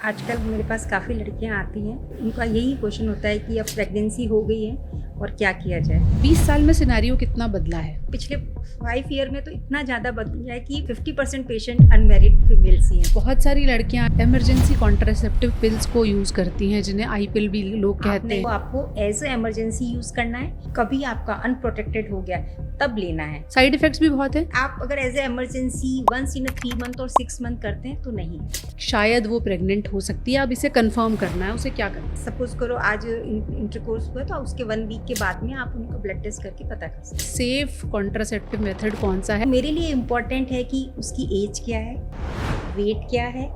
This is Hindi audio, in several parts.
आजकल मेरे पास काफ़ी लड़कियां आती हैं, उनका यही क्वेश्चन होता है कि अब प्रेगनेंसी हो गई है और क्या किया जाए। 20 साल में सिनेरियो कितना बदला है। पिछले 5 ईयर में तो इतना ज़्यादा बदल गया है कि 50% पेशेंट अनमेरिड फीमेल्स ही हैं। बहुत सारी लड़कियां इमरजेंसी कॉन्ट्रासेप्टिव पिल्स को यूज करती हैं, जिन्हें आई पिल भी लोग कहते आपने हैं। वो आपको एज ए इमरजेंसी यूज़ करना है, कभी आपका अनप्रोटेक्टेड हो गया तब लेना है। साइड इफेक्ट्स भी बहुत है। आप अगर as a emergency once in 3 month और 6 मंथ करते हैं तो नहीं। शायद वो प्रेग्नेंट हो सकती है, अब इसे कंफर्म करना है, उसे क्या करना है। सपोज करो आज इंटरकोर्स हुआ तो उसके 1 वीक के बाद में आप उनका ब्लड टेस्ट करके पता कर सकते सेफ कॉन्ट्रासेप्टिव मेथड कौन सा है। हैं। मेरे लिए इम्पोर्टेंट है कि उसकी एज क्या है, वेट क्या है,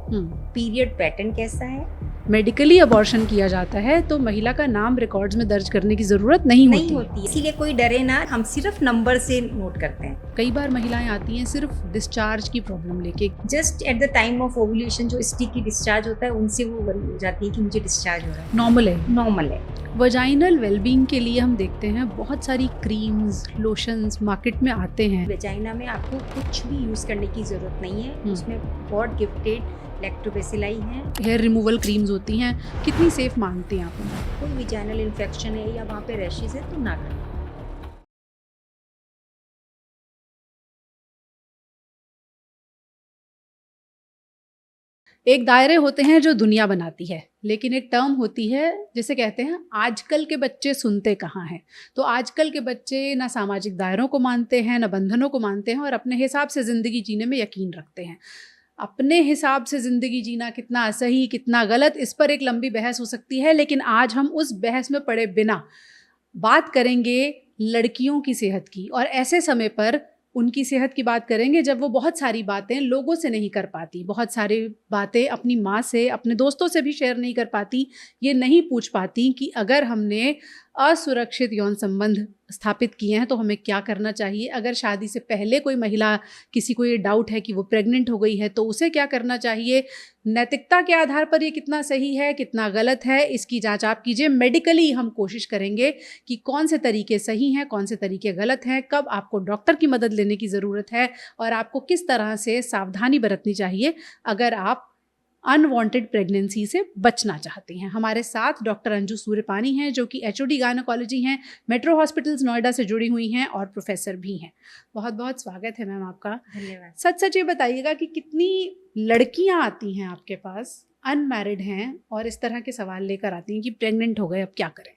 पीरियड पैटर्न कैसा है। मेडिकली अबॉर्शन किया जाता है तो महिला का नाम रिकॉर्ड्स में दर्ज करने की जरूरत नहीं होती। इसीलिए कोई डरे ना, हम सिर्फ नंबर से नोट करते हैं। कई बार महिलाएं आती हैं सिर्फ डिस्चार्ज की प्रॉब्लम लेके। Just at the time of ovulation जो स्टिकी डिस्चार्ज होता है उनसे वो वरी हो जाती है कि मुझे डिस्चार्ज हो रहा है। नॉर्मल है। वजाइनल वेलबींग के लिए हम देखते हैं बहुत सारी क्रीम्स लोशंस मार्केट में आते हैं। वेजाइना में आपको कुछ भी यूज करने की जरूरत नहीं है, उसमें गॉड गिफ्टेड लैक्टोबैसिलाई है। हेयर रिमूवल क्रीम्स होती हैं, कितनी सेफ मानती हैं आप उन्हें? कोई विजाइनल इन्फेक्शन है या वहाँ पे रैशेज है तो ना करें। एक दायरे होते हैं जो दुनिया बनाती है, लेकिन एक टर्म होती है जिसे कहते हैं आजकल के बच्चे सुनते कहाँ हैं। तो आजकल के बच्चे ना सामाजिक दायरों को मानते हैं, ना बंधनों को मानते हैं, और अपने हिसाब से ज़िंदगी जीने में यकीन रखते हैं। अपने हिसाब से ज़िंदगी जीना कितना सही कितना गलत, इस पर एक लंबी बहस हो सकती है, लेकिन आज हम उस बहस में पड़े बिना बात करेंगे लड़कियों की सेहत की, और ऐसे समय पर उनकी सेहत की बात करेंगे जब वो बहुत सारी बातें लोगों से नहीं कर पाती, बहुत सारी बातें अपनी माँ से अपने दोस्तों से भी शेयर नहीं कर पाती, ये नहीं पूछ पाती कि अगर हमने असुरक्षित यौन संबंध स्थापित किए हैं तो हमें क्या करना चाहिए। अगर शादी से पहले कोई महिला, किसी को ये डाउट है कि वो प्रेग्नेंट हो गई है, तो उसे क्या करना चाहिए। नैतिकता के आधार पर ये कितना सही है कितना गलत है, इसकी जांच आप कीजिए। मेडिकली हम कोशिश करेंगे कि कौन से तरीके सही हैं कौन से तरीके गलत हैं, कब आपको डॉक्टर की मदद लेने की ज़रूरत है, और आपको किस तरह से सावधानी बरतनी चाहिए अगर आप अनवांटेड प्रेगनेंसी से बचना चाहते हैं। हमारे साथ डॉक्टर अंजू सूर्यपानी हैं, जो कि एचओडी गायनोकोलॉजी हैं, मेट्रो हॉस्पिटल्स नोएडा से जुड़ी हुई हैं और प्रोफेसर भी हैं। बहुत बहुत स्वागत है मैम आपका। धन्यवाद। सच सच ये बताइएगा कि कितनी लड़कियां आती हैं आपके पास, अनमैरिड हैं, और इस तरह के सवाल लेकर आती हैं कि प्रेग्नेंट हो गए अब क्या करें।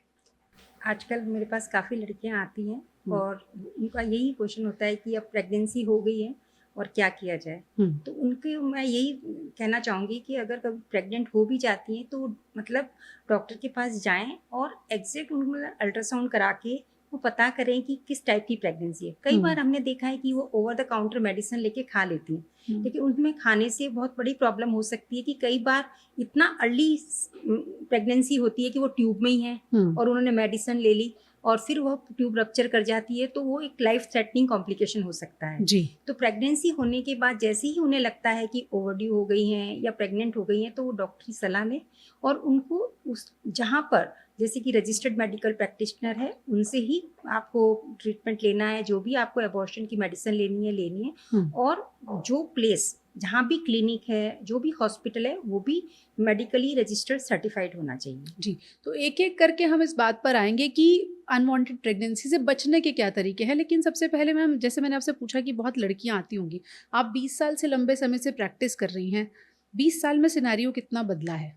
आजकल मेरे पास काफ़ी लड़कियां आती हैं और उनका यही क्वेश्चन होता है कि अब प्रेगनेंसी हो गई है और क्या किया जाए। तो उनके मैं यही कहना चाहूँगी कि अगर कभी प्रेग्नेंट हो भी जाती हैं तो मतलब डॉक्टर के पास जाएं और एग्जैक्ट उनको अल्ट्रासाउंड करा के वो पता करें कि किस टाइप की प्रेगनेंसी है। कई बार हमने देखा है कि वो ओवर द काउंटर मेडिसिन लेके खा लेती हैं, लेकिन उनमें खाने से बहुत बड़ी प्रॉब्लम हो सकती है कि कई बार इतना अर्ली प्रेगनेंसी होती है कि वो ट्यूब में ही है और उन्होंने मेडिसिन ले ली और फिर वह ट्यूब रप्चर कर जाती है, तो वो एक लाइफ थ्रेटनिंग कॉम्प्लिकेशन हो सकता है जी। तो प्रेगनेंसी होने के बाद जैसे ही उन्हें लगता है कि ओवरड्यू हो गई हैं या प्रेग्नेंट हो गई हैं तो वो डॉक्टर की सलाह लें और उनको उस जहाँ पर जैसे कि रजिस्टर्ड मेडिकल प्रैक्टिशनर है उनसे ही आपको ट्रीटमेंट लेना है, जो भी आपको एबॉर्शन की मेडिसिन लेनी है और जो प्लेस जहाँ भी क्लिनिक है, जो भी हॉस्पिटल है, वो भी मेडिकली रजिस्टर्ड सर्टिफाइड होना चाहिए। जी, तो एक एक करके हम इस बात पर आएंगे कि अनवांटेड प्रेगनेंसी से बचने के क्या तरीके हैं, लेकिन सबसे पहले मैम, जैसे मैंने आपसे पूछा कि बहुत लड़कियां आती होंगी, आप 20 साल से लंबे समय से प्रैक्टिस कर रही हैं, 20 साल में सिनेरियो कितना बदला है।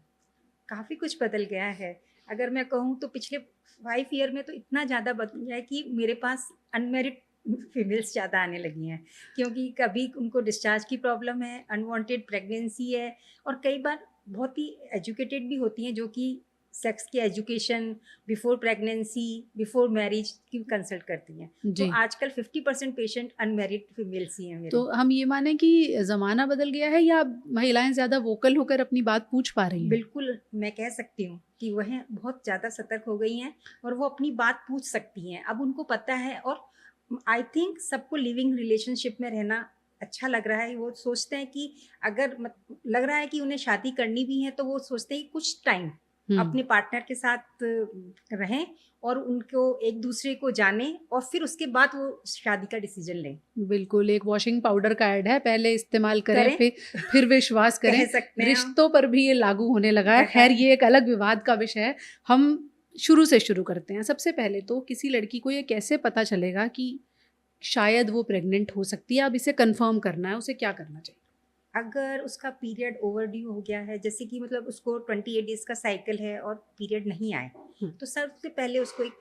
काफ़ी कुछ बदल गया है। अगर मैं कहूँ तो पिछले 5 ईयर में तो इतना ज़्यादा बदल गया है कि मेरे पास अनमेरिड फीमेल्स ज़्यादा आने लगी हैं, क्योंकि कभी उनको डिस्चार्ज की प्रॉब्लम है, अनवांटेड प्रेगनेंसी है और कई बार बहुत ही एजुकेटेड भी होती हैं जो कि सेक्स की education before pregnancy, before marriage की कंसल्ट करती हैं। तो आजकल 50% पेशेंट अनमेरिड फीमेल्स ही हैं मेरे। तो हम ये माने कि ज़माना बदल गया है या महिलाएं ज़्यादा वोकल होकर अपनी बात पूछ पा रही हैं? बिल्कुल, मैं कह सकती हूँ कि वह बहुत ज़्यादा सतर्क हो गई हैं और वो अपनी बात पूछ सकती हैं। अब उनको पता है और आई थिंक सबको लिविंग रिलेशनशिप में रहना अच्छा लग रहा है। वो सोचते हैं कि अगर लग रहा है कि उन्हें शादी करनी भी है तो वो सोचते हैं कि कुछ टाइम अपने पार्टनर के साथ रहें और उनको एक दूसरे को जाने और फिर उसके बाद वो शादी का डिसीजन लें। बिल्कुल, एक वॉशिंग पाउडर का ऐड है, पहले इस्तेमाल करें फिर विश्वास करें। कह सकते हैं रिश्तों पर भी ये लागू होने लगा है। खैर ये एक अलग विवाद का विषय है, हम शुरू से शुरू करते हैं। सबसे पहले तो किसी लड़की को ये कैसे पता चलेगा कि शायद वो प्रेग्नेंट हो सकती है, अब इसे कंफर्म करना है, उसे क्या करना चाहिए? अगर उसका पीरियड ओवरड्यू हो गया है, जैसे कि मतलब उसको 28 डेज का साइकिल है और पीरियड नहीं आए, तो सबसे पहले उसको एक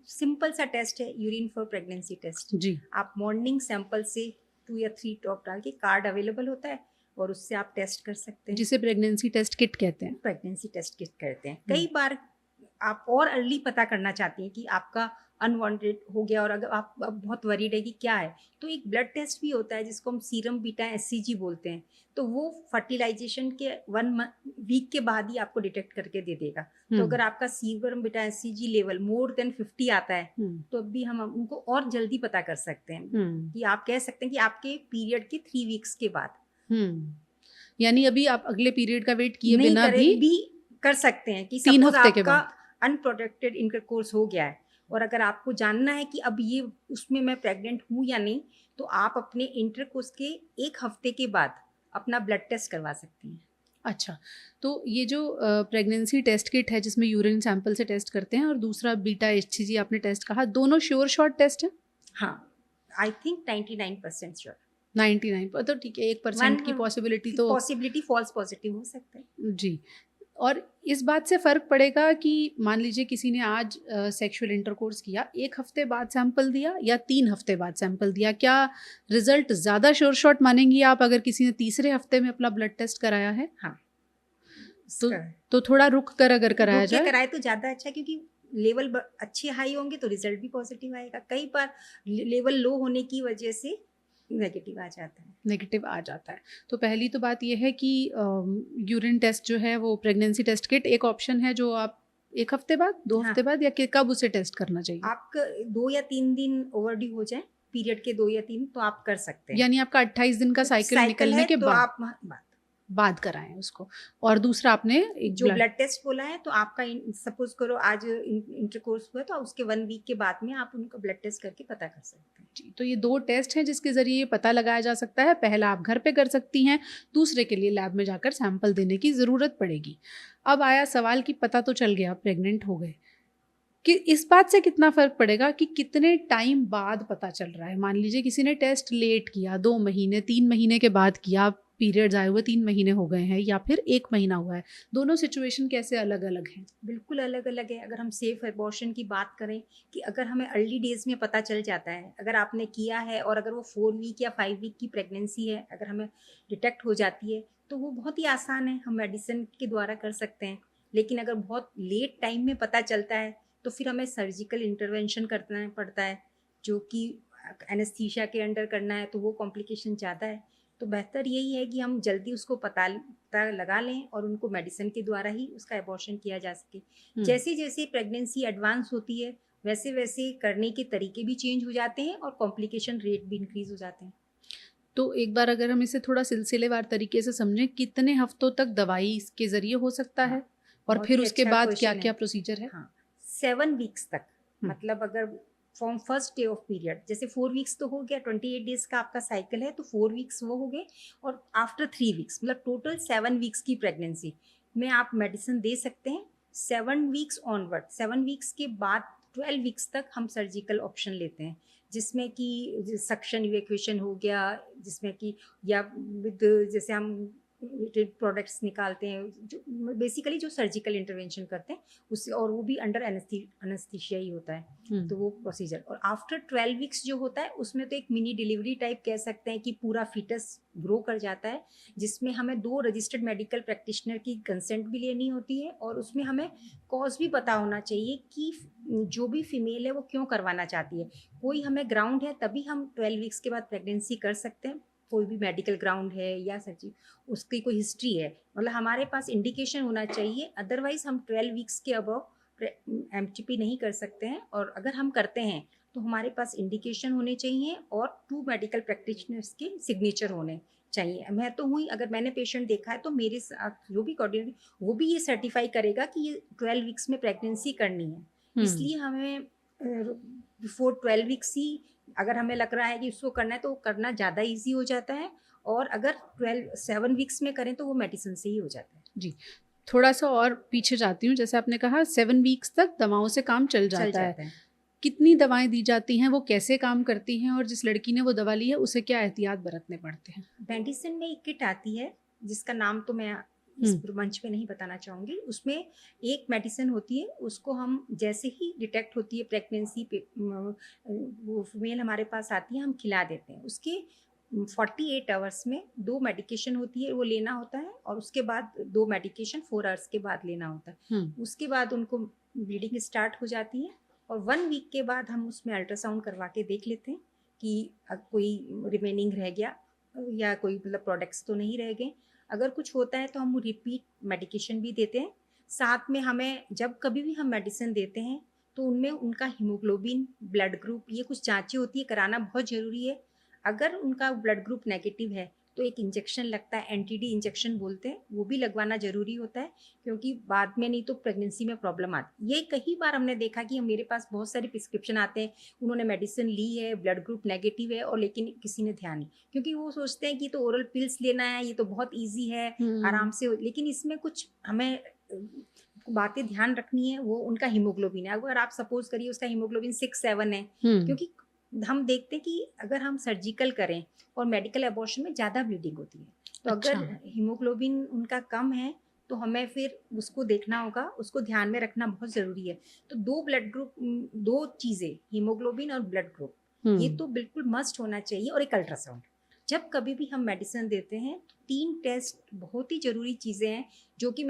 सिंपल सा टेस्ट है, यूरिन फॉर प्रेगनेंसी टेस्ट जी। आप मॉर्निंग सैंपल से 2 या 3 ड्रॉप डाल के, कार्ड अवेलेबल होता है और उससे आप टेस्ट कर सकते हैं, जिसे प्रेगनेंसी टेस्ट किट कहते हैं। प्रेगनेंसी टेस्ट किट कहते हैं। कई बार आप और अर्ली पता करना चाहती हैं कि आपका अनवांटेड हो गया और अगर आप बहुत वरीड है कि क्या है, तो एक ब्लड टेस्ट भी होता है जिसको हम सीरम बीटा एससीजी बोलते हैं, तो वो फर्टिलाइजेशन के 1 वीक के बाद ही आपको डिटेक्ट करके दे देगा। तो अगर आपका serum beta SCG level more than 50 आता है, तो अभी हम उनको और जल्दी पता कर सकते हैं कि आप कह सकते हैं कि आपके पीरियड के 3 वीक्स के बाद। यानी अभी आप अगले पीरियड का वेट किए बिना भी कर सकते हैं कि 3 हफ्ते के बाद अनप्रोटेक्टेड इंटरकोर्स हो गया है और अगर आपको जानना है कि अब ये उसमें मैं प्रेग्नेंट हूँ या नहीं, तो आप अपने इंटरकोर्स के 1 हफ्ते के बाद अपना ब्लड टेस्ट करवा सकती हैं। अच्छा, तो ये जो प्रेगनेंसी टेस्ट किट है जिसमें यूरिन सैंपल से टेस्ट करते हैं और दूसरा बीटा एचसीजी आपने टेस्ट कहा, दोनों श्योर शॉट टेस्ट है? हाँ, आई थिंक 99% श्योर। 99 तो ठीक है, 1% की पॉसिबिलिटी फॉल्स पॉजिटिव हो सकता है जी। और इस बात से फ़र्क पड़ेगा कि मान लीजिए किसी ने आज सेक्सुअल इंटरकोर्स किया, 1 हफ्ते बाद सैंपल दिया या 3 हफ्ते बाद सैंपल दिया, क्या रिजल्ट ज़्यादा श्योर शॉट मानेंगी आप अगर किसी ने तीसरे हफ्ते में अपना ब्लड टेस्ट कराया है? हाँ, तो थोड़ा रुक कर अगर कराए तो ज़्यादा अच्छा, क्योंकि लेवल अच्छे हाई होंगे तो रिजल्ट भी पॉजिटिव आएगा। कई बार लेवल लो होने की वजह से नेगेटिव आ जाता है। तो पहली तो बात यह है कि यूरिन टेस्ट जो है वो प्रेगनेंसी टेस्ट किट एक ऑप्शन है जो आप 1 हफ्ते बाद 2 हफ्ते बाद या कब उसे टेस्ट करना चाहिए? आपका 2 या 3 दिन ओवरड्यू हो जाए, पीरियड के 2 या 3, तो आप कर सकते हैं। यानी आपका 28 दिन का साइकिल निकलने के बाद कराएं उसको। और दूसरा आपने एक जो ब्लड टेस्ट बोला है, तो आपका सपोज करो आज इंटरकोर्स हुआ, तो उसके 1 वीक के बाद में आप उनका ब्लड टेस्ट करके पता कर सकते हैं जी। तो ये 2 टेस्ट हैं जिसके जरिए ये पता लगाया जा सकता है। पहला आप घर पे कर सकती हैं, दूसरे के लिए लैब में जाकर सैंपल देने की ज़रूरत पड़ेगी। अब आया सवाल कि पता तो चल गया प्रेग्नेंट हो गए, कि इस बात से कितना फ़र्क पड़ेगा कि कितने टाइम बाद पता चल रहा है। मान लीजिए किसी ने टेस्ट लेट किया, 2 महीने 3 महीने के बाद किया, पीरियड्स आए हुए 3 महीने हो गए हैं या फिर 1 महीना हुआ है, दोनों सिचुएशन कैसे अलग अलग हैं? बिल्कुल अलग अलग है। अगर हम सेफ एबॉर्शन की बात करें कि अगर हमें अर्ली डेज में पता चल जाता है, अगर आपने किया है और अगर वो 4 वीक या 5 वीक की प्रेगनेंसी है, अगर हमें डिटेक्ट हो जाती है, तो वो बहुत ही आसान है, हम मेडिसिन के द्वारा कर सकते हैं। लेकिन अगर बहुत लेट टाइम में पता चलता है, तो फिर हमें सर्जिकल इंटरवेंशन करना पड़ता है, जो कि एनेस्थीसिया के अंडर करना है, तो वो कॉम्प्लिकेशन ज़्यादा है। तो बेहतर यही है कि हम जल्दी उसको पता लगा लें और उनको मेडिसिन के द्वारा ही उसका एबॉर्शन किया जा सके। जैसे जैसे प्रेगनेंसी एडवांस होती है, वैसे वैसे करने के तरीके भी चेंज हो जाते हैं और कॉम्प्लिकेशन रेट भी इंक्रीज हो जाते हैं। तो एक बार अगर हम इसे थोड़ा सिलसिलेवार तरीके से समझें, कितने हफ्तों तक दवाई इसके ज़रिए हो सकता है और फिर उसके बाद क्या क्या प्रोसीजर है? 7 वीक्स तक, मतलब अगर from first day of period, जैसे 4 वीक्स तो हो गया, 28 डेज का आपका साइकिल है, तो 4 वीक्स वो हो गए, और आफ्टर 3 वीक्स मतलब टोटल 7 वीक्स की प्रेगनेंसी में आप मेडिसिन दे सकते हैं। 7 वीक्स ऑनवर्ड, 7 वीक्स के बाद 12 वीक्स तक हम सर्जिकल ऑप्शन लेते हैं, जिसमें कि सक्शन इवैक्यूएशन हो गया, जिसमें कि या विद जैसे हम प्रोडक्ट्स निकालते हैं, जो बेसिकली जो सर्जिकल इंटरवेंशन करते हैं उससे, और वो भी अंडर एनेस्थीसिया ही होता है। तो वो प्रोसीजर, और आफ्टर 12 वीक्स जो होता है उसमें तो एक मिनी डिलीवरी टाइप कह सकते हैं कि पूरा फीटस ग्रो कर जाता है, जिसमें हमें 2 रजिस्टर्ड मेडिकल प्रैक्टिशनर की कंसेंट भी लेनी होती है, और उसमें हमें कॉज भी पता होना चाहिए कि जो भी फीमेल है वो क्यों करवाना चाहती है। कोई हमें ग्राउंड है तभी हम 12 वीक्स के बाद प्रेगनेंसी कर सकते हैं, कोई भी मेडिकल ग्राउंड है या सर्जरी, उसकी कोई हिस्ट्री है, मतलब हमारे पास इंडिकेशन होना चाहिए, अदरवाइज हम 12 वीक्स के अबव एमटीपी नहीं कर सकते हैं। और अगर हम करते हैं तो हमारे पास इंडिकेशन होने चाहिए और 2 मेडिकल प्रैक्टिशनर्स के सिग्नेचर होने चाहिए। मैं तो हूँ ही, अगर मैंने पेशेंट देखा है तो मेरे साथ जो भी कोऑर्डिनेटर वो भी ये सर्टिफाई करेगा कि ये 12 वीक्स में प्रेगनेंसी करनी है। इसलिए हमें बिफोर 12 वीक्स ही अगर हमें लग रहा है कि उसको करना है तो करना ज़्यादा ईजी हो जाता है, और अगर 7 वीक्स में करें तो वो मेडिसिन से ही हो जाता है। जी, थोड़ा सा और पीछे जाती हूँ, जैसे आपने कहा 7 वीक्स तक दवाओं से काम चल जाता है। कितनी दवाएं दी जाती हैं, वो कैसे काम करती हैं, और जिस लड़की ने वो दवा ली है उसे क्या एहतियात बरतने पड़ते हैं? मेडिसिन में एक किट आती है जिसका नाम तो मैं इस मंच पे नहीं बताना चाहूँगी। उसमें एक मेडिसिन होती है, उसको हम जैसे ही डिटेक्ट होती है प्रेगनेंसी पे वो फीमेल हमारे पास आती है, हम खिला देते हैं। उसके 48 आवर्स में 2 मेडिकेशन होती है, वो लेना होता है, और उसके बाद 2 मेडिकेशन 4 आवर्स के बाद लेना होता है। उसके बाद उनको ब्लीडिंग स्टार्ट हो जाती है, और 1 वीक के बाद हम उसमें अल्ट्रासाउंड करवा के देख लेते हैं कि कोई रिमेनिंग रह गया या कोई मतलब प्रोडक्ट्स तो नहीं रह गए। अगर कुछ होता है तो हम रिपीट मेडिकेशन भी देते हैं। साथ में हमें जब कभी भी हम मेडिसिन देते हैं तो उनमें उनका हीमोग्लोबिन, ब्लड ग्रुप, ये कुछ जांचें होती है, कराना बहुत ज़रूरी है। अगर उनका ब्लड ग्रुप नेगेटिव है तो एक इंजेक्शन लगता है, एंटीडी इंजेक्शन बोलते हैं, वो भी लगवाना ज़रूरी होता है, क्योंकि बाद में नहीं तो प्रेगनेंसी में प्रॉब्लम आती है। ये कई बार हमने देखा कि मेरे पास बहुत सारे प्रिस्क्रिप्शन आते हैं, उन्होंने मेडिसिन ली है, ब्लड ग्रुप नेगेटिव है, और लेकिन किसी ने ध्यान नहीं, क्योंकि वो सोचते हैं कि तो ओरल पिल्स लेना है, ये तो बहुत ईजी है, आराम से लेकिन इसमें कुछ हमें बातें ध्यान रखनी है। वो उनका हीमोग्लोबिन है, अगर आप सपोज करिए उसका हीमोग्लोबिन 6-7 है, क्योंकि हम देखते हैं कि अगर हम सर्जिकल करें और मेडिकल एबॉर्शन में ज़्यादा ब्लीडिंग होती है, तो अगर हीमोग्लोबिन उनका कम है तो हमें फिर उसको देखना होगा, उसको ध्यान में रखना बहुत ज़रूरी है। तो 2 ब्लड ग्रुप, 2 चीज़ें, हीमोग्लोबिन और ब्लड ग्रुप, ये तो बिल्कुल मस्ट होना चाहिए, और एक अल्ट्रासाउंड। जब कभी भी हम मेडिसिन देते हैं तो 3 टेस्ट बहुत ही ज़रूरी चीज़ें हैं, जो कि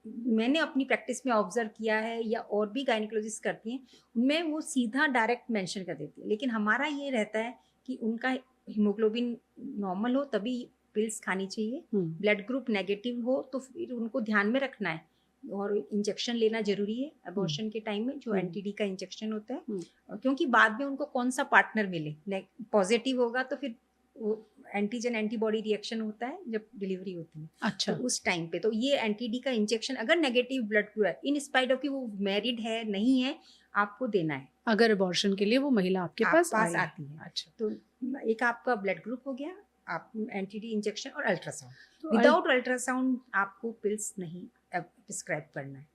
मैंने अपनी प्रैक्टिस में ऑब्जर्व किया है, या और भी गायनिकोलॉजिस्ट करती हैं, उनमें वो सीधा डायरेक्ट मेंशन कर देती है। लेकिन हमारा ये रहता है कि उनका हीमोग्लोबिन नॉर्मल हो तभी पिल्स खानी चाहिए, ब्लड ग्रुप नेगेटिव हो तो फिर उनको ध्यान में रखना है, और इंजेक्शन लेना जरूरी है अबॉर्शन के टाइम में, जो एंटीडी का इंजेक्शन होता है, क्योंकि बाद में उनको कौन सा पार्टनर मिले, पॉजिटिव होगा तो फिर वो एंटीजन एंटीबॉडी रिएक्शन होता है जब डिलीवरी होती है। अच्छा। तो उस टाइम पे तो ये एंटीडी का इंजेक्शन अगर नेगेटिव ब्लड ग्रुप है, इन स्पाइट ऑफ कि वो मैरिड है नहीं है, आपको देना है, अगर अबॉर्शन के लिए वो महिला आपके पास आती है। अच्छा, तो एक आपका ब्लड ग्रुप हो गया, आप एंटीडी इंजेक्शन और अल्ट्रासाउंड। विदाउट अल्ट्रासाउंड आपको पिल्स नहीं प्रिस्क्राइब करना है।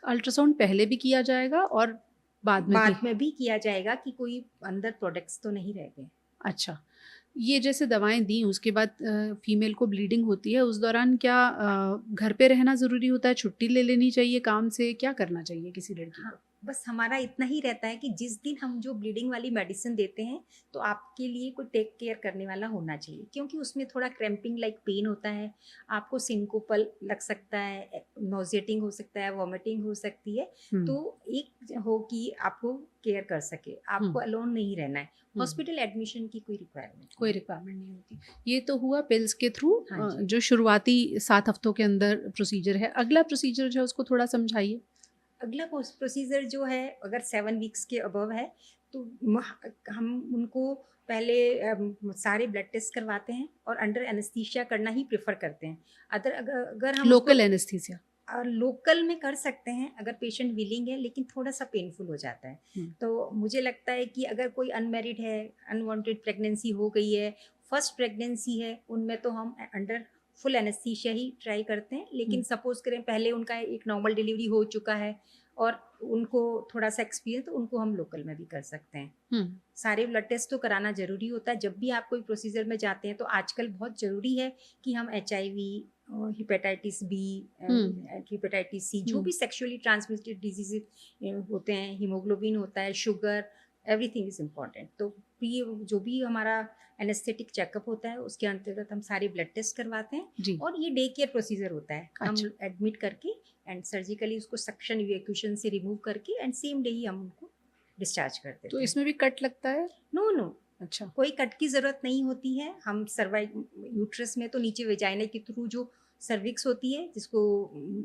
अल्ट्रासाउंड पहले भी किया जाएगा और बाद में भी किया जाएगा कि कोई अंदर प्रोडक्ट्स तो नहीं रह गए। अच्छा, ये जैसे दवाएं दी उसके बाद फीमेल को ब्लीडिंग होती है, उस दौरान क्या घर पे रहना ज़रूरी होता है, छुट्टी ले लेनी चाहिए काम से, क्या करना चाहिए किसी लड़की को? बस हमारा इतना ही रहता है कि जिस दिन हम जो ब्लीडिंग वाली मेडिसिन देते हैं तो आपके लिए कोई टेक केयर करने वाला होना चाहिए, क्योंकि उसमें थोड़ा क्रैम्पिंग लाइक पेन होता है, आपको सिंकोपल लग सकता है, नोजेटिंग हो सकता है, वॉमिटिंग हो सकती है। तो एक हो कि आपको केयर कर सके, आपको अलोन नहीं रहना है। हॉस्पिटल एडमिशन की कोई रिक्वायरमेंट नहीं होती। ये तो हुआ पिल्स के थ्रू, जो शुरुआती 7 हफ्तों के अंदर प्रोसीजर है। अगला प्रोसीजर जो है उसको थोड़ा समझाइए। अगला प्रोसीजर जो है, अगर 7 वीक्स के अबव है तो हम उनको पहले सारे ब्लड टेस्ट करवाते हैं और अंडर एनेस्थीसिया करना ही प्रेफर करते हैं। अगर हम लोकल एनेस्थीसिया लोकल में कर सकते हैं अगर पेशेंट विलिंग है, लेकिन थोड़ा सा पेनफुल हो जाता है। तो मुझे लगता है कि अगर कोई अनमेरिड है, अनवांटेड प्रेगनेंसी हो गई है, फर्स्ट प्रेगनेंसी है, उनमें तो हम अंडर फुल एनेस्थीसिया ही ट्राई करते हैं। लेकिन सपोज करें पहले उनका एक नॉर्मल डिलीवरी हो चुका है और उनको थोड़ा सा एक्सपीरियंस, तो उनको हम लोकल में भी कर सकते हैं। सारे ब्लड टेस्ट तो कराना जरूरी होता है। जब भी आप कोई प्रोसीजर में जाते हैं तो आजकल बहुत जरूरी है कि हम HIV, hepatitis B, hepatitis C, जो भी सेक्सुअली ट्रांसमिटेड डिजीज होते हैं, हीमोग्लोबिन होता है, शुगर, एवरीथिंग इज इम्पॉर्टेंट। तो ये जो भी हमारा एनेस्थेटिक चेकअप होता है उसके अंतर्गत हम सारे ब्लड टेस्ट करवाते हैं। और ये डे केयर प्रोसीजर होता है। हम एडमिट करके एंड सर्जिकली उसको सक्शन इवैक्यूएशन से रिमूव करके एंड सेम डे ही हम उनको डिस्चार्ज करते हैं। तो इसमें भी कट लगता है? नो। अच्छा, कोई कट की ज़रूरत नहीं होती है। हम यूट्रस में तो नीचे वेजाइना के थ्रू जो सर्विक्स होती है, जिसको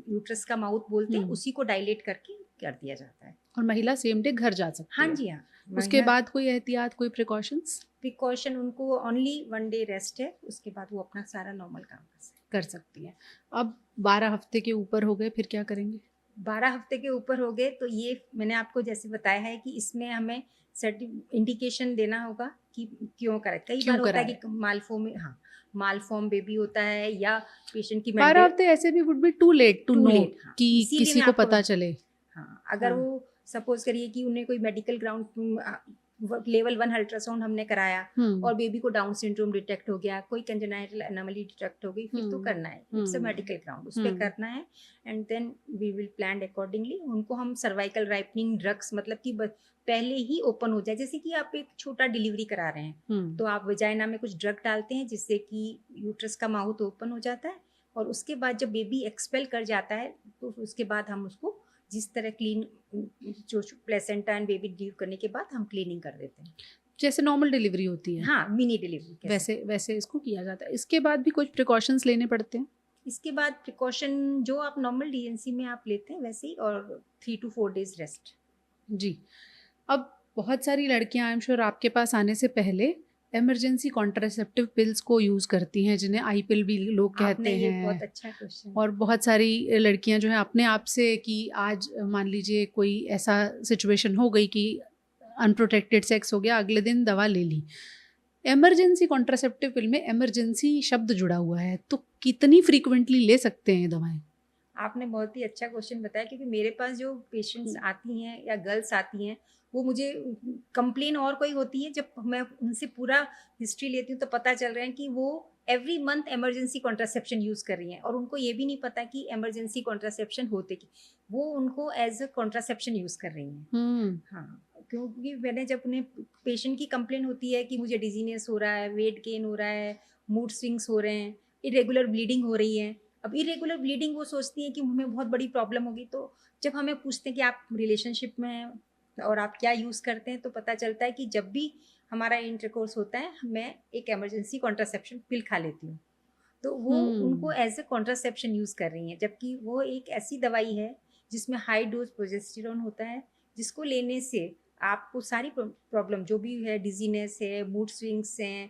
यूट्रस का माउथ बोलते हैं, उसी को डायलेट करके कर दिया जाता है। और महिला सेम डे घर जा सकती है? हाँ जी, हाँ। उसके बाद कोई एहतियात, कोई प्रिकॉशंस? प्रिकॉशन, उनको ओनली 1 डे रेस्ट है, उसके बाद वो अपना सारा नॉर्मल काम कर सकती है। अब 12 हफ्ते के ऊपर हो गए, फिर क्या करेंगे? 12 हफ्ते के ऊपर हो गए तो ये मैंने आपको जैसे बताया है कि इसमें हमें इंडिकेशन देना होगा कि क्यों करा। कई बार होता है कि मालफॉर्म, हाँ, मालफॉर्म बेबी होता है या पेशेंट की 12 हफ्ते ऐसे भी would be too late to know कि किसी को पता चले। हाँ, अगर वो सपोज करिए कि उन्हें कोई मेडिकल ग्राउंड लेवल 1 अल्ट्रासाउंड हमने कराया और बेबी को डाउन सिंड्रोम डिटेक्ट हो गया, कोई कंजेनाइटल एनोमली डिटेक्ट हो गई, फिर तो करना है, इट्स अ मेडिकल ग्राउंड, उस पर करना है। And then we will plan accordingly. उनको हम सर्वाइकल राइपनिंग ड्रग्स, मतलब कि पहले ही ओपन हो जाए, जैसे कि आप एक छोटा डिलीवरी करा रहे हैं तो आप वजाइना में कुछ ड्रग डालते हैं जिससे कि यूट्रस का माउथ ओपन हो जाता है, और उसके बाद जब बेबी एक्सपेल कर जाता है तो उसके बाद हम उसको जिस तरह क्लीन, जो प्लेसेंटा एंड बेबी डिलीव करने के बाद हम क्लीनिंग कर देते हैं, जैसे नॉर्मल डिलीवरी होती है। हाँ, मिनी डिलीवरी वैसे इसको किया जाता है। इसके बाद भी कुछ प्रिकॉशंस लेने पड़ते हैं? इसके बाद प्रिकॉशन जो आप नॉर्मल डीएनसी में आप लेते हैं वैसे ही, और 3 to 4 डेज रेस्ट। जी। अब बहुत सारी लड़कियां, आई एम श्योर आपके पास आने से पहले इमरजेंसी कॉन्ट्रासेप्टिव पिल्स को यूज़ करती हैं, जिन्हें आई पिल भी लोग कहते हैं। बहुत अच्छा क्वेश्चन। और बहुत सारी लड़कियां जो है अपने आप से कि आज मान लीजिए कोई ऐसा सिचुएशन हो गई कि अनप्रोटेक्टेड सेक्स हो गया, अगले दिन दवा ले ली। इमरजेंसी कॉन्ट्रासेप्टिव पिल में इमरजेंसी शब्द जुड़ा हुआ है, तो कितनी फ्रीक्वेंटली ले सकते हैं दवाएं? आपने बहुत ही अच्छा क्वेश्चन बताया, क्योंकि मेरे पास जो पेशेंट्स आती हैं या गर्ल्स आती हैं, वो मुझे कंप्लेन और कोई होती है, जब मैं उनसे पूरा हिस्ट्री लेती हूँ तो पता चल रहा है कि वो every month emergency contraception use कर रही हैं, और उनको ये भी नहीं पता कि इमरजेंसी कॉन्ट्रासेप्शन होते कि वो उनको एज अ कॉन्ट्रासेप्शन यूज़ कर रही हैं। हाँ, क्योंकि मैंने जब उन्हें, पेशेंट की कंप्लेन होती है कि मुझे डिजीनेस हो रहा है, वेट गेन हो रहा है, मूड स्विंग्स हो रहे हैं, इरेगुलर ब्लीडिंग हो रही है। अब इरेगुलर ब्लीडिंग वो सोचती है कि हमें बहुत बड़ी प्रॉब्लम होगी, तो जब हमें पूछते हैं कि आप रिलेशनशिप में हैं और आप क्या यूज़ करते हैं, तो पता चलता है कि जब भी हमारा इंटरकोर्स होता है मैं एक इमरजेंसी कॉन्ट्रासेप्शन पिल खा लेती हूँ, तो वो उनको एज ए कॉन्ट्रासेप्शन यूज़ कर रही हैं, जबकि वो एक ऐसी दवाई है जिसमें हाई डोज प्रोजेस्टेरोन होता है, जिसको लेने से आपको सारी प्रॉब्लम जो भी है, डिजीनेस है, मूड स्विंग्स हैं,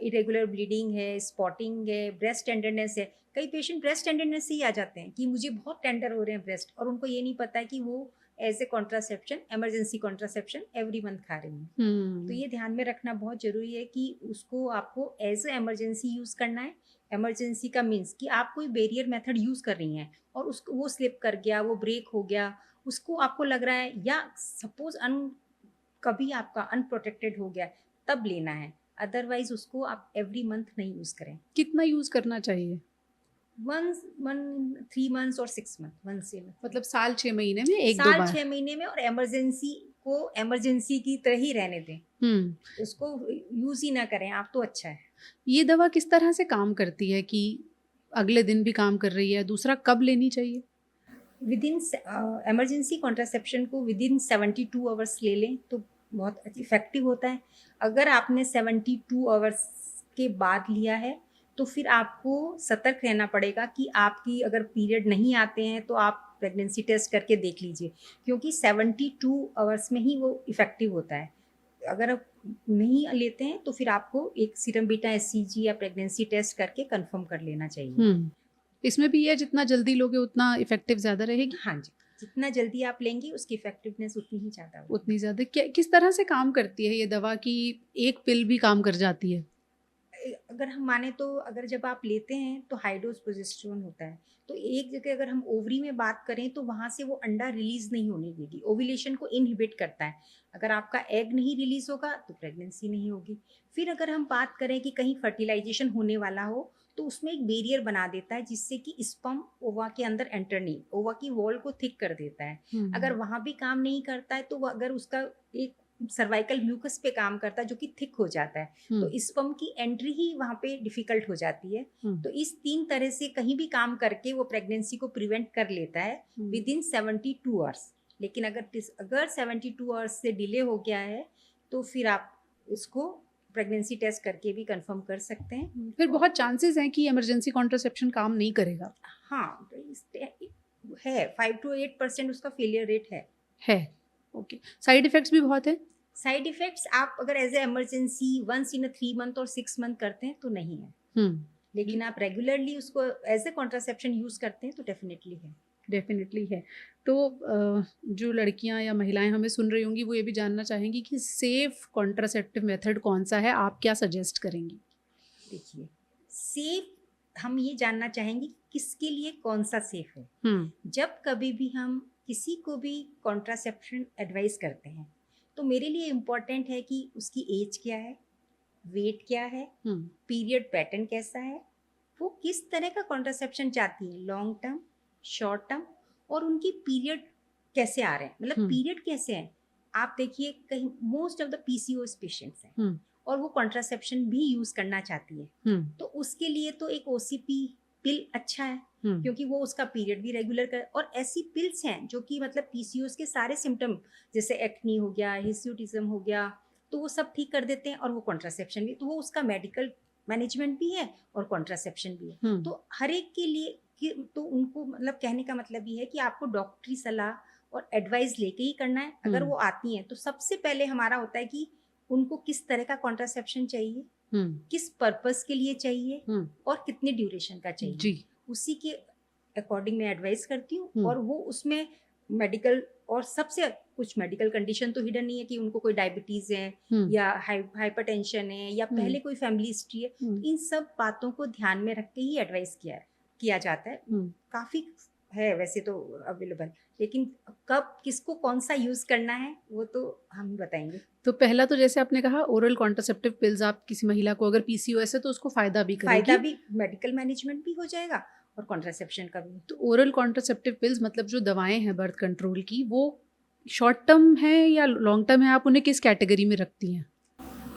इरेगुलर ब्लीडिंग है, स्पॉटिंग है, ब्रेस्ट टेंडरनेस है। कई पेशेंट ब्रेस्ट टेंडरनेस से ही आ जाते हैं कि मुझे बहुत टेंडर हो रहे हैं ब्रेस्ट, और उनको ये नहीं पता है कि वो as a contraception, emergency contraception every month खा रही हैं। तो ये ध्यान में रखना बहुत जरूरी है कि उसको आपको एज ए इमरजेंसी यूज़ करना है। इमरजेंसी का मीन्स कि आप कोई बैरियर मेथड यूज़ कर रही हैं और उसको वो स्लिप कर गया, वो ब्रेक हो गया, उसको आपको लग रहा है, या सपोज कभी आपका अनप्रोटेक्टेड हो गया, तब लेना है, अदरवाइज उसको आप एवरी मंथ नहीं यूज़ करें। कितना यूज़ करना चाहिए? 3 मंथ्स और 6 मंथ, 1 से मतलब साल 6 महीने में एक दो बार? साल 6 महीने में, और इमरजेंसी को इमरजेंसी की तरह ही रहने दें, उसको यूज़ ही ना करें आप, तो अच्छा है। ये दवा किस तरह से काम करती है कि अगले दिन भी काम कर रही है? दूसरा, कब लेनी चाहिए? विदिन इमरजेंसी कॉन्ट्रासेप्शन को विदिन 72 आवर्स ले लें तो बहुत इफेक्टिव होता है। अगर आपने 72 आवर्स के बाद लिया है तो फिर आपको सतर्क रहना पड़ेगा कि आपकी अगर पीरियड नहीं आते हैं तो आप प्रेगनेंसी टेस्ट करके देख लीजिए, क्योंकि 72 आवर्स में ही वो इफेक्टिव होता है। अगर आप नहीं लेते हैं तो फिर आपको एक सीरम बीटा एचसीजी या प्रेगनेंसी टेस्ट करके कंफर्म कर लेना चाहिए। इसमें भी है जितना जल्दी लोगे उतना इफेक्टिव ज़्यादा रहेगी? हाँ जी, जितना जल्दी आप लेंगी उसकी इफेक्टिवनेस उतनी ही ज़्यादा होगी। उतनी ज़्यादा। किस तरह से काम करती है ये दवा कि एक पिल भी काम कर जाती है? अगर हम माने तो अगर जब आप लेते हैं तो हाई डोज प्रोजेस्टेरोन होता है, तो एक जगह अगर हम ओवरी में बात करें तो वहाँ से वो अंडा रिलीज नहीं होने देगी, ओव्यूलेशन को इनहिबिट करता है। अगर आपका एग नहीं रिलीज होगा तो प्रेगनेंसी नहीं होगी। फिर अगर हम बात करें कि कहीं फर्टिलाइजेशन होने वाला हो तो उसमें एक बैरियर बना देता है जिससे कि स्पर्म ओवा के अंदर एंटर नहीं, ओवा की वॉल को थिक कर देता है। अगर वहाँ भी काम नहीं करता है तो वो अगर उसका एक सर्वाइकल म्यूकस पे काम करता है जो कि थिक हो जाता है, तो स्पर्म की एंट्री ही वहाँ पे डिफिकल्ट हो जाती है। तो इस 3 तरह से कहीं भी काम करके वो प्रेगनेंसी को प्रिवेंट कर लेता है विद इन 72 आवर्स। लेकिन अगर 72 आवर्स से डिले हो गया है तो फिर आप इसको प्रेगनेंसी टेस्ट करके भी कंफर्म कर सकते हैं। फिर बहुत चांसेस हैं कि इमरजेंसी कॉन्ट्रासेप्शन काम नहीं करेगा। हाँ, है 5 to 8% उसका फेलियर रेट है। ओके, साइड इफेक्ट्स भी बहुत है? साइड इफेक्ट्स आप अगर as a emergency once in 3 month और 6 मंथ करते हैं तो नहीं है, लेकिन आप रेगुलरली उसको एज ए कॉन्ट्रासेप्शन यूज करते हैं तो डेफिनेटली है। डेफिनेटली है। तो जो लड़कियां या महिलाएं हमें सुन रही होंगी वो ये भी जानना चाहेंगी कि सेफ कॉन्ट्रासेप्टिव मेथड कौन सा है, आप क्या सजेस्ट करेंगी? देखिए, सेफ हम ये जानना चाहेंगे किसके लिए कौन सा सेफ है। जब कभी भी हम किसी को भी कॉन्ट्रासेप्शन एडवाइस करते हैं तो मेरे लिए इम्पोर्टेंट है कि उसकी एज क्या है, वेट क्या है, पीरियड पैटर्न कैसा है, वो किस तरह का कॉन्ट्रासेप्शन चाहती है, लॉन्ग टर्म, शॉर्ट टर्म, और उनकी पीरियड कैसे आ रहे हैं, मतलब पीरियड कैसे हैं। आप देखिए कहीं most of the PCOS patients हैं और वो कॉन्ट्रासेप्शन भी यूज करना चाहती है, तो उसके लिए तो एक ओसीपी पिल अच्छा है क्योंकि वो उसका पीरियड भी रेगुलर कर, और ऐसी पिल्स हैं जो कि मतलब पीसीओएस के सारे सिम्टम जैसे एक्नी हो गया, हिस्यूटिज्म हो गया, तो वो सब ठीक कर देते हैं, और वो कॉन्ट्रासेप्शन भी, तो वो उसका मेडिकल मैनेजमेंट भी है और कॉन्ट्रासेप्शन भी है। तो हर एक के लिए तो उनको मतलब कहने का मतलब ये है कि आपको डॉक्टरी सलाह और एडवाइस लेके ही करना है। अगर वो आती हैं तो सबसे पहले हमारा होता है कि उनको किस तरह का कॉन्ट्रासेप्शन चाहिए, किस पर्पस के लिए चाहिए और कितने ड्यूरेशन का चाहिए जी। उसी के अकॉर्डिंग मैं एडवाइस करती हूँ, और वो उसमें मेडिकल और सबसे कुछ मेडिकल कंडीशन तो हिडन नहीं है कि उनको कोई डायबिटीज है या हाइपरटेंशन है या पहले कोई फैमिली हिस्ट्री है, इन सब बातों को ध्यान में रख के ही एडवाइस किया जाता है। काफी है वैसे तो अवेलेबल, लेकिन कब किसको कौन सा यूज करना है वो तो हम बताएंगे। तो पहला तो जैसे आपने कहा ओरल कॉन्ट्रासेप्टिव पिल्स, आप किसी महिला को अगर पीसीओएस है तो उसको फायदा भी करेगी, फायदा भी, मेडिकल मैनेजमेंट भी हो जाएगा और कॉन्ट्रासेप्शन का भी। तो ओरल कॉन्ट्रासेप्टिव पिल्स मतलब जो दवाएं हैं बर्थ कंट्रोल की, वो शॉर्ट टर्म है या लॉन्ग टर्म है, आप उन्हें किस कैटेगरी में रखती हैं?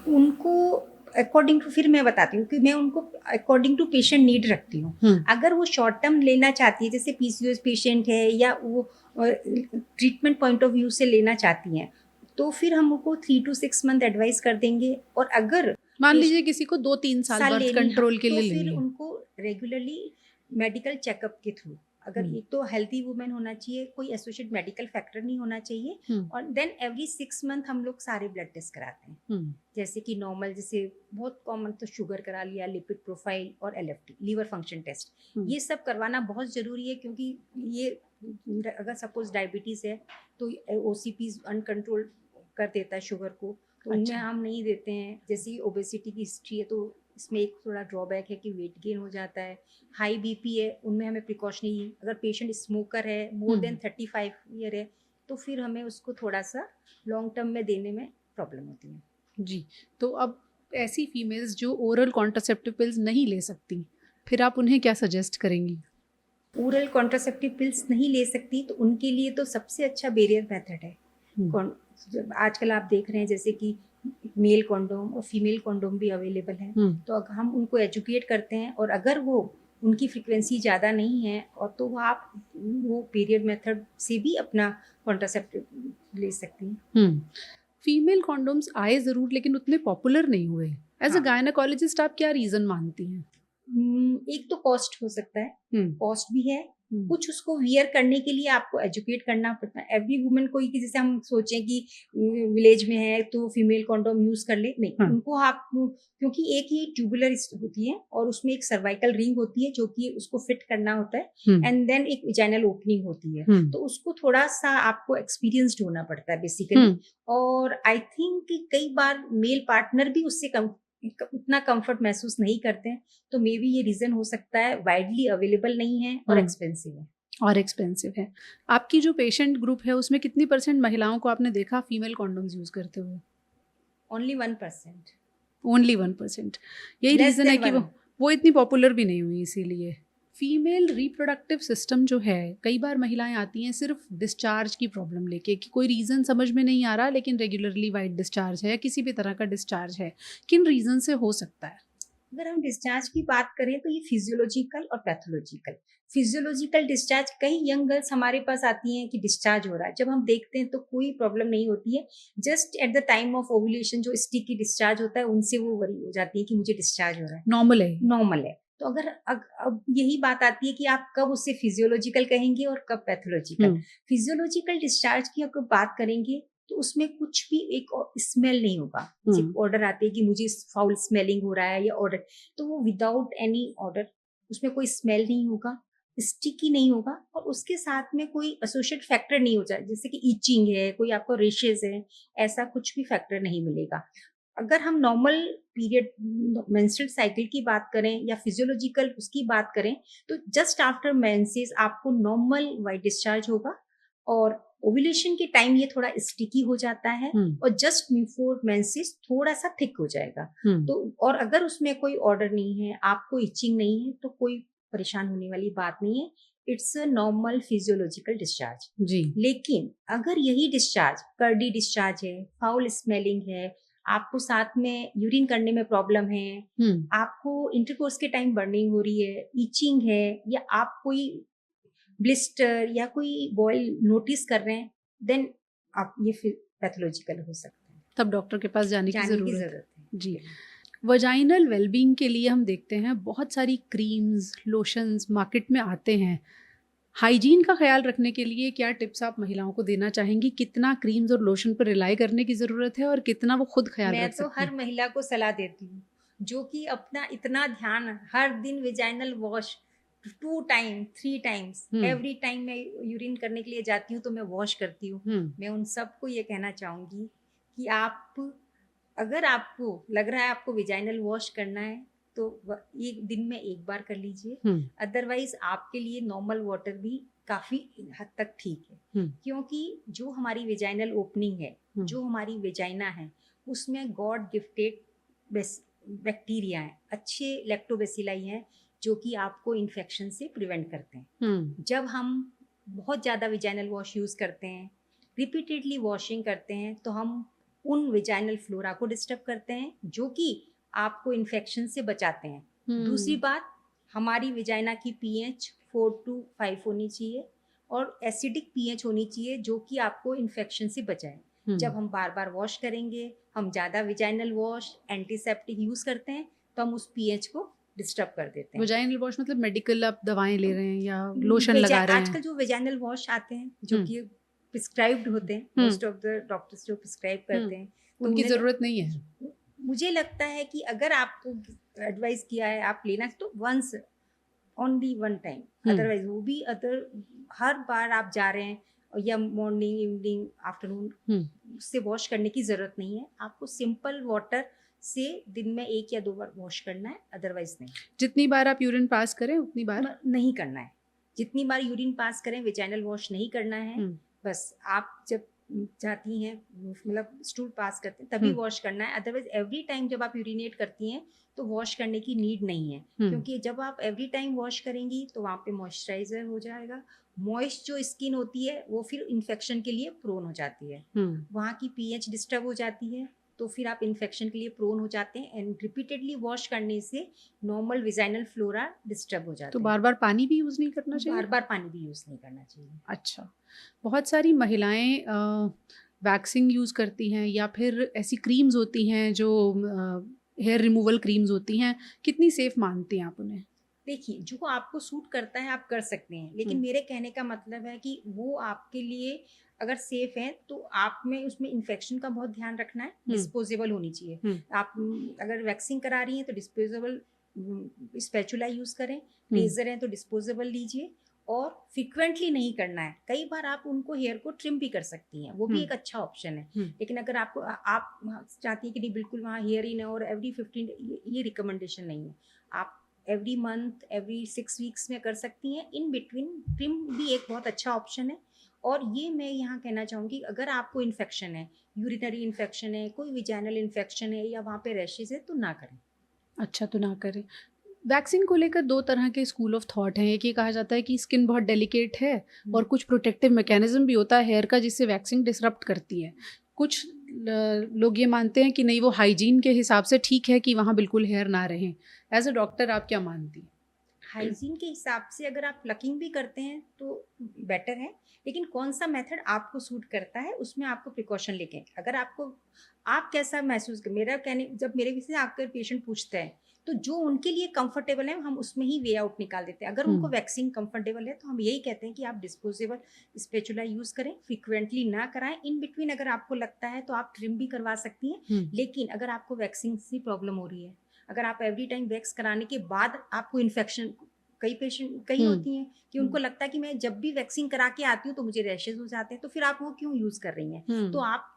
उनको अकॉर्डिंग टू, फिर मैं बताती हूँ कि मैं उनको अकॉर्डिंग टू पेशेंट नीड रखती हूँ। अगर वो शॉर्ट टर्म लेना चाहती है, जैसे पीसीओएस पेशेंट है या वो ट्रीटमेंट पॉइंट ऑफ व्यू से लेना चाहती हैं, तो फिर हम उनको 3 to 6 मंथ एडवाइस कर देंगे। और अगर मान लीजिए किसी को 2-3 साल बर्थ कंट्रोल के लिए तो फिर उनको रेगुलरली मेडिकल चेकअप के थ्रू, अगर एक तो हेल्थी वुमेन होना चाहिए, कोई एसोसिएट मेडिकल फैक्टर नहीं होना चाहिए, और देन एवरी 6 मंथ हम लोग सारे ब्लड टेस्ट कराते हैं, जैसे कि नॉर्मल, जैसे बहुत कॉमन तो शुगर करा लिया, लिपिड प्रोफाइल और एलएफटी, लीवर फंक्शन टेस्ट, ये सब करवाना बहुत ज़रूरी है, क्योंकि ये अगर सपोज डायबिटीज़ है तो ओसीपीज अनकंट्रोल कर देता है शुगर को, तो उनमें हम नहीं देते हैं। जैसे ओबेसिटी की हिस्ट्री है तो इसमें एक थोड़ा ड्रॉबैक है कि वेट गेन हो जाता है। हाई बीपी है, उनमें हमें प्रिकॉशनरी, अगर पेशेंट स्मोकर है, मोर देन 35 ईयर है, तो फिर हमें उसको थोड़ा सा लॉन्ग टर्म में देने में प्रॉब्लम होती है जी। तो अब ऐसी फीमेल्स जो ओरल कॉन्ट्रासेप्टिव पिल्स नहीं ले सकती, फिर आप उन्हें क्या सजेस्ट करेंगी? ओरल कॉन्ट्रासेप्टिव पिल्स नहीं ले सकती तो उनके लिए तो सबसे अच्छा बैरियर मेथड है। आजकल आप देख रहे हैं जैसे कि मेल कॉन्डोम और फीमेल कॉन्डोम भी अवेलेबल है, तो अगर हम उनको एजुकेट करते हैं और अगर वो उनकी फ्रीक्वेंसी ज़्यादा नहीं है और तो आप वो पीरियड मेथड से भी अपना कॉन्ट्रासेप्टिव ले सकती हैं। फीमेल कॉन्डोम्स आए ज़रूर लेकिन उतने पॉपुलर नहीं हुए। एज अ गायनेकोलॉजिस्ट आप क्या रीज़न मानती हैं? एक तो कॉस्ट हो सकता है, कॉस्ट भी है, कुछ उसको वियर करने के लिए आपको एजुकेट करना पड़ता है। एवरी वुमेन कोई कि जैसे हम सोचें कि विलेज में है तो फीमेल कॉन्डोम यूज कर ले, नहीं, उनको आप, क्योंकि एक ही ट्यूबुलर होती है और उसमें एक सर्वाइकल रिंग होती है जो कि उसको फिट करना होता है, एंड देन एक विजाइनल ओपनिंग होती है, तो उसको थोड़ा सा आपको एक्सपीरियंस्ड होना पड़ता है बेसिकली। और आई थिंक कि कई बार मेल पार्टनर भी उससे उतना कंफर्ट महसूस नहीं करते हैं, तो मे बी ये रीजन हो सकता है, वाइडली अवेलेबल नहीं है और एक्सपेंसिव है। आपकी जो पेशेंट ग्रुप है उसमें कितनी % महिलाओं को आपने देखा फीमेल कॉन्डोम्स यूज करते हुए? ओनली 1%। ओनली 1%। यही रीजन है कि वो इतनी पॉपुलर भी नहीं हुई। इसीलिए फीमेल रिप्रोडक्टिव सिस्टम जो है, कई बार महिलाएं आती हैं सिर्फ डिस्चार्ज की प्रॉब्लम लेके कि कोई रीज़न समझ में नहीं आ रहा लेकिन रेगुलरली वाइट डिस्चार्ज है या किसी भी तरह का डिस्चार्ज है, किन रीज़न से हो सकता है? अगर हम डिस्चार्ज की बात करें तो ये फिजियोलॉजिकल और पैथोलॉजिकल। फिजियोलॉजिकल डिस्चार्ज, कई यंग गर्ल्स हमारे पास आती हैं कि डिस्चार्ज हो रहा है, जब हम देखते हैं तो कोई प्रॉब्लम नहीं होती है, just at the time of ovulation जो स्टिकी डिस्चार्ज होता है उनसे वो वरी हो जाती है कि मुझे डिस्चार्ज हो रहा है, नॉर्मल है। नॉर्मल है। तो अगर अब यही बात आती है कि आप कब उसे फिजियोलॉजिकल कहेंगे और कब पैथोलॉजिकल। फिजियोलॉजिकल डिस्चार्ज की अगर बात करेंगे तो उसमें कुछ भी एक स्मेल नहीं होगा। सिर्फ ऑर्डर आते हैं कि मुझे फाउल स्मेलिंग हो रहा है या ऑर्डर, तो वो विदाउट एनी ऑर्डर, उसमें कोई स्मेल नहीं होगा, स्टिकी नहीं होगा, और उसके साथ में कोई एसोसिएट फैक्टर नहीं हो जाए जैसे कि ईचिंग है, कोई आपको रेशेस है, ऐसा कुछ भी फैक्टर नहीं मिलेगा। अगर हम नॉर्मल पीरियड मेंस्ट्रुअल साइकिल की बात करें या फिजियोलॉजिकल उसकी बात करें तो जस्ट आफ्टर मेंसेस आपको नॉर्मल वाइट डिस्चार्ज होगा, और ओव्यूलेशन के टाइम ये थोड़ा स्टिकी हो जाता है और जस्ट बिफोर मेंसेस थोड़ा सा थिक हो जाएगा। तो और अगर उसमें कोई ऑर्डर नहीं है, आपको इचिंग नहीं है, तो कोई परेशान होने वाली बात नहीं है। It's a normal physiological discharge जी। लेकिन अगर यही डिस्चार्ज कर्डी डिस्चार्ज है, फाउल स्मेलिंग है, आपको साथ में यूरिन करने में प्रॉब्लम है, आपको इंटरकोर्स के टाइम बर्निंग हो रही है, ईचिंग है, या आप कोई ब्लिस्टर या कोई बॉयल नोटिस कर रहे हैं, देन आप ये फिर पैथोलॉजिकल हो सकता है, तब डॉक्टर के पास जाने की जरूरत है जी। वजाइनल वेलबींग के लिए हम देखते हैं बहुत सारी क्रीम्स लोशंस मार्केट में आते हैं। हाइजीन का ख्याल रखने के लिए क्या टिप्स आप महिलाओं को देना चाहेंगी? कितना क्रीम्स और लोशन पर रिलाई करने की ज़रूरत है और कितना वो खुद ख्याल रख सकती है? मैं तो हर महिला को सलाह देती हूँ जो कि अपना इतना ध्यान हर दिन vaginal wash 2 time 3 times every time मैं यूरिन करने के लिए जाती हूँ तो मैं वॉश करती हूँ। मैं उन सबको ये कहना चाहूँगी कि आप अगर आपको लग रहा है आपको वेजाइनल वॉश करना है तो एक दिन में एक बार कर लीजिए, अदरवाइज आपके लिए नॉर्मल वाटर भी काफ़ी हद तक ठीक है। क्योंकि जो हमारी वेजाइनल ओपनिंग है, जो हमारी वेजाइना है, उसमें गॉड गिफ्टेड बैक्टीरिया है, अच्छे लैक्टोबैसिलाई हैं जो कि आपको इन्फेक्शन से प्रिवेंट करते हैं। जब हम बहुत ज़्यादा वेजाइनल वॉश यूज़ करते हैं, रिपीटेडली वॉशिंग करते हैं, तो हम उन वेजाइनल फ्लोरा को डिस्टर्ब करते हैं जो कि आपको इन्फेक्शन से बचाते हैं। दूसरी बात, हमारी वेजाइना की पीएच 4 to 5 होनी चाहिए और एसिडिक पीएच होनी चाहिए जो कि आपको इन्फेक्शन से बचाए। जब हम बार बार वॉश करेंगे, हम ज़्यादा वेजाइनल वॉश एंटीसेप्टिक यूज़ करते हैं तो हम उस पीएच को डिस्टर्ब कर देते हैं। वेजाइनल वॉश मतलब मेडिकल आप दवाएं ले रहे हैं या लोशन लगा रहे हैं? आजकल जो वेजाइनल वॉश आते हैं जो कि प्रिस्क्राइब्ड होते हैं, मोस्ट ऑफ द डॉक्टर्स जो प्रिस्क्राइब करते हैं, तो उनकी ज़रूरत नहीं है। मुझे लगता है कि अगर आपको एडवाइस किया है आप लेना तो once only one time, otherwise वो भी अदर हर बार आप जा रहे हैं या मॉर्निंग इवनिंग आफ्टरनून से वॉश करने की ज़रूरत नहीं है। आपको सिंपल वाटर से दिन में 1 या 2 बार वॉश करना है, अदरवाइज नहीं। जितनी बार आप यूरिन पास करें उतनी बार नहीं करना है। जितनी बार यूरिन पास करें वेजाइनल वॉश नहीं करना है। बस आप जब जाती हैं मतलब स्टूल पास करते हैं तभी वॉश करना है, अदरवाइज एवरी टाइम जब आप यूरिनेट करती हैं तो वॉश करने की नीड नहीं है। क्योंकि जब आप एवरी टाइम वॉश करेंगी तो वहाँ पे मॉइस्चराइजर हो जाएगा, मॉइस्ट जो स्किन होती है वो फिर इन्फेक्शन के लिए प्रोन हो जाती है, वहाँ की पीएच डिस्टर्ब हो जाती है, तो फिर आप इन्फेक्शन के लिए प्रोन हो जाते हैं। एंड रिपीटेडली वॉश करने से नॉर्मल वेजाइनल फ्लोरा डिस्टर्ब हो जाता है। तो बार बार पानी भी यूज़ नहीं करना चाहिए? बार बार पानी भी यूज़ नहीं करना चाहिए। अच्छा, बहुत सारी महिलाएं वैक्सिंग यूज़ करती हैं या फिर ऐसी क्रीम्स होती हैं जो हेयर रिमूवल क्रीम्स होती हैं, कितनी सेफ़ मानती हैं आप उन्हें? देखिए, जो आपको सूट करता है आप कर सकते हैं, लेकिन मेरे कहने का मतलब है कि वो आपके लिए अगर सेफ है तो आप में उसमें इन्फेक्शन का बहुत ध्यान रखना है, डिस्पोजेबल होनी चाहिए। आप अगर वैक्सिंग करा रही हैं तो डिस्पोजेबल स्पैचुला यूज़ करें, रेजर है तो डिस्पोजेबल लीजिए, और फ्रिक्वेंटली नहीं करना है। कई बार आप उनको हेयर को ट्रिम भी कर सकती हैं, वो भी एक अच्छा ऑप्शन है। लेकिन अगर आपको आप चाहती हैं कि नहीं बिल्कुल वहाँ हेयर ही ना और एवरी 15 ये रिकमेंडेशन नहीं है। आप एवरी मंथ एवरी 6 वीक्स में कर सकती हैं। इन बिटवीन ट्रिम भी एक बहुत अच्छा ऑप्शन है। और ये मैं यहाँ कहना चाहूँगी, अगर आपको इन्फेक्शन है, यूरिनरी इन्फेक्शन है, कोई विजाइनल इन्फेक्शन है या वहाँ पे रैशेज है तो ना करें। अच्छा, तो ना करें। वैक्सीन को लेकर 2 तरह के स्कूल ऑफ थॉट हैं। एक ये कहा जाता है कि स्किन बहुत डेलिकेट है और कुछ प्रोटेक्टिव मैकेनिज्म भी होता है हेयर का जिससे वैक्सीन डिसरप्ट करती है। कुछ लोग ये मानते हैं कि नहीं, वो हाइजीन के हिसाब से ठीक है कि वहाँ बिल्कुल हेयर ना रहें। एज अ डॉक्टर आप क्या मानती हैं? हाइजीन के हिसाब से अगर आप प्लकिंग भी करते हैं तो बेटर है, लेकिन कौन सा मेथड आपको सूट करता है उसमें आपको प्रिकॉशन लेके, अगर आपको आप कैसा महसूस कर, मेरा कहने जब मेरे से आपके पेशेंट पूछते हैं तो जो उनके लिए कंफर्टेबल है हम उसमें ही वे आउट निकाल देते हैं। अगर उनको वैक्सिंग कंफर्टेबल है तो हम यही कहते हैं कि आप डिस्पोजेबल स्पैचुला यूज करें, फ्रीक्वेंटली ना कराएं। इन बिटवीन अगर आपको लगता है तो आप ट्रिम भी करवा सकती हैं। लेकिन अगर आपको वैक्सिंग से प्रॉब्लम हो रही है, अगर आप एवरी टाइम वैक्स कराने के बाद आपको इन्फेक्शन, कई पेशेंट कई होती हैं कि उनको लगता है कि मैं जब भी वैक्सीन करा के आती हूँ तो मुझे रैशेज हो जाते हैं, तो फिर आप वो क्यों यूज कर रही हैं? तो आप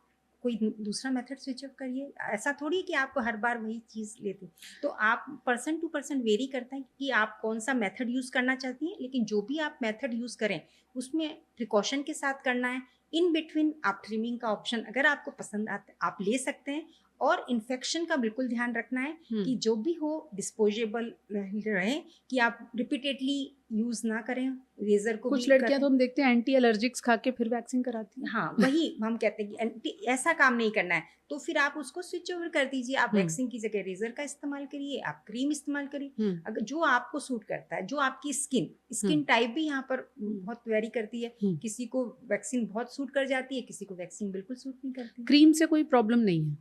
कोई दूसरा मेथड स्विच अप करिए। ऐसा थोड़ी कि आप हर बार वही चीज़ लेती, तो आप पर्सन टू पर्सन वेरी करता है कि आप कौन सा मेथड यूज़ करना चाहती हैं। लेकिन जो भी आप मेथड यूज़ करें उसमें प्रिकॉशन के साथ करना है। इन बिटवीन आप ट्रिमिंग का ऑप्शन अगर आपको पसंद आता है आप ले सकते हैं। और इन्फेक्शन का बिल्कुल ध्यान रखना है कि जो भी हो डिस्पोजेबल रहे, कि आप रिपीटेडली यूज ना करें। रेजर को कुछ लड़कियां तो हम देखते हैं एंटी एलर्जिक्स खा के फिर वैक्सीन कराती हैं। हाँ, वही हम कहते हैं कि ऐसा काम नहीं करना है, तो फिर आप उसको स्विच ओवर कर दीजिए। आप वैक्सीन की जगह रेजर का इस्तेमाल करिए, आप क्रीम इस्तेमाल करिए, अगर जो आपको सूट करता है। जो आपकी स्किन टाइप भी यहाँ पर बहुत वेरी करती है। किसी को वैक्सीन बहुत सूट कर जाती है, किसी को वैक्सीन बिल्कुल सूट नहीं करती। क्रीम से कोई प्रॉब्लम नहीं है?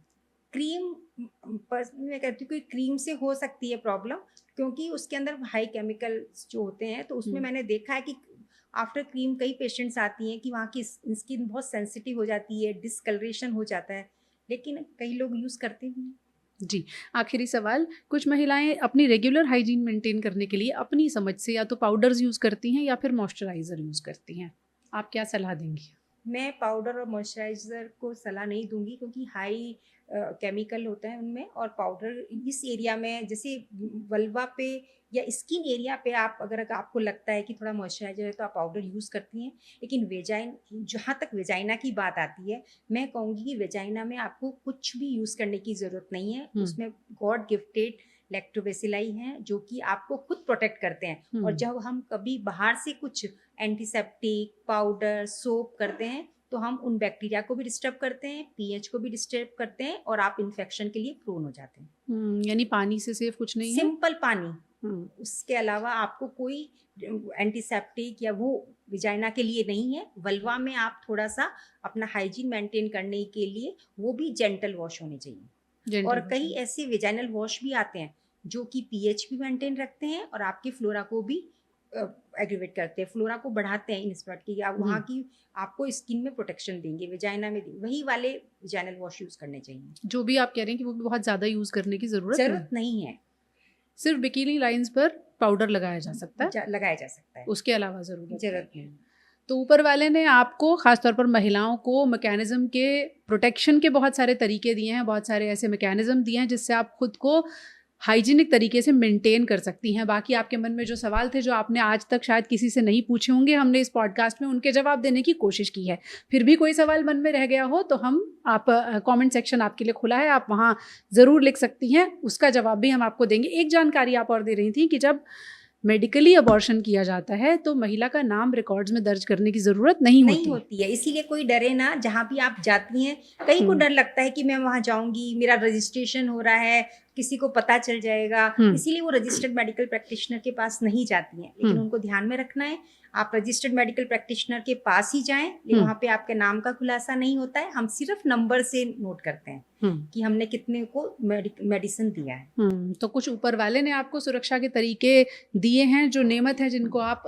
क्रीम पर्सनली मैं कहती हूँ कि क्रीम से हो सकती है प्रॉब्लम, क्योंकि उसके अंदर हाई केमिकल्स जो होते हैं, तो उसमें मैंने देखा है कि आफ्टर क्रीम कई पेशेंट्स आती हैं कि वहाँ की स्किन बहुत सेंसिटिव हो जाती है, डिसकलरेशन हो जाता है, लेकिन कई लोग यूज़ करते भी हैं। जी, आखिरी सवाल, कुछ महिलाएं अपनी रेगुलर हाइजीन मेंटेन करने के लिए अपनी समझ से या तो पाउडर्स यूज़ करती हैं या फिर मॉइस्चराइज़र यूज़ करती हैं, आप क्या सलाह देंगी? मैं पाउडर और मॉइस्चराइज़र को सलाह नहीं दूंगी, क्योंकि हाई केमिकल होता है उनमें। और पाउडर इस एरिया में, जैसे वल्वा पे या स्किन एरिया पे, आप अगर आपको लगता है कि थोड़ा मॉइस्चराइजर है तो आप पाउडर यूज़ करती हैं। लेकिन जहाँ तक वेजाइना की बात आती है, मैं कहूँगी कि वेजाइना में आपको कुछ भी यूज़ करने की ज़रूरत नहीं है। उसमें गॉड गिफ्टेड लैक्टोबैसिलाई हैं जो कि आपको खुद प्रोटेक्ट करते हैं। और जब हम कभी बाहर से कुछ एंटीसेप्टिक पाउडर सोप करते हैं तो हम उन बैक्टीरिया को भी डिस्टर्ब करते हैं, पीएच को भी डिस्टर्ब करते हैं, और आप इन्फेक्शन के लिए प्रोन हो जाते हैं। यानी पानी से सेफ कुछ नहीं है? सिंपल पानी, उसके अलावा आपको कोई एंटीसेप्टिक या वो विजाइना के लिए नहीं है। वल्वा में आप थोड़ा सा अपना हाइजीन मेंटेन करने के लिए वो भी जेंटल वॉश होने चाहिए। और कई ऐसे विजाइनल वॉश भी आते हैं जो कि पीएच भी मेंटेन रखते हैं और आपकी फ्लोरा को भी एग्रीवेट करते हैं, फ्लोरा को बढ़ाते हैं इन स्पॉट की, आप वहाँ की आपको स्किन में प्रोटेक्शन देंगे, विजाइना में देंगे। वही वाले विजाइनल वॉश यूज करने चाहिए। जो भी आप कह रहे हैं कि वो भी बहुत ज़्यादा यूज़ करने की ज़रूरत नहीं है। सिर्फ बिकिनी लाइंस पर पाउडर लगाया जा सकता है, लगाया जा सकता है, उसके अलावा जरूरत नहीं। तो ऊपर वाले ने आपको खासतौर पर महिलाओं को मैकेनिज्म के प्रोटेक्शन के बहुत सारे तरीके दिए हैं, बहुत सारे ऐसे मैकेनिज्म दिए हैं जिससे आप खुद को हाइजीनिक तरीके से मेंटेन कर सकती हैं। बाकी आपके मन में जो सवाल थे जो आपने आज तक शायद किसी से नहीं पूछे होंगे, हमने इस पॉडकास्ट में उनके जवाब देने की कोशिश की है। फिर भी कोई सवाल मन में रह गया हो तो आप कमेंट सेक्शन आपके लिए खुला है, आप वहाँ ज़रूर लिख सकती हैं, उसका जवाब भी हम आपको देंगे। एक जानकारी आप और दे रही थी कि जब मेडिकली अबॉर्शन किया जाता है तो महिला का नाम रिकॉर्ड्स में दर्ज करने की ज़रूरत नहीं होती है। इसीलिए कोई डरे ना, जहाँ भी आप जाती हैं। कई को डर लगता है कि मैं वहाँ जाऊँगी, मेरा रजिस्ट्रेशन हो रहा है, किसी को पता चल जाएगा, इसीलिए वो रजिस्टर्ड मेडिकल प्रैक्टिशनर के पास नहीं जाती हैं। लेकिन उनको ध्यान में रखना है, आप रजिस्टर्ड मेडिकल प्रैक्टिशनर के पास ही जाएं, लेकिन वहाँ पे आपके नाम का खुलासा नहीं होता है। हम सिर्फ नंबर से नोट करते हैं कि हमने कितने को मेडिसिन दिया है। तो कुछ ऊपर वाले ने आपको सुरक्षा के तरीके दिए हैं जो नेमत है, जिनको आप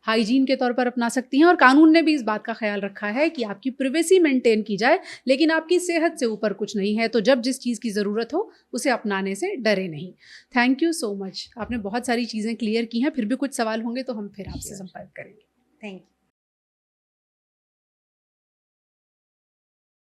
हाइजीन के तौर पर अपना सकती हैं। और कानून ने भी इस बात का ख्याल रखा है कि आपकी प्राइवेसी मेंटेन की जाए, लेकिन आपकी सेहत से ऊपर कुछ नहीं है। तो जब जिस चीज़ की ज़रूरत हो उसे अपनाने से डरे नहीं। थैंक यू सो मच, आपने बहुत सारी चीज़ें क्लियर की हैं। फिर भी कुछ सवाल होंगे तो हम फिर आपसे संपर्क करेंगे। Thank you.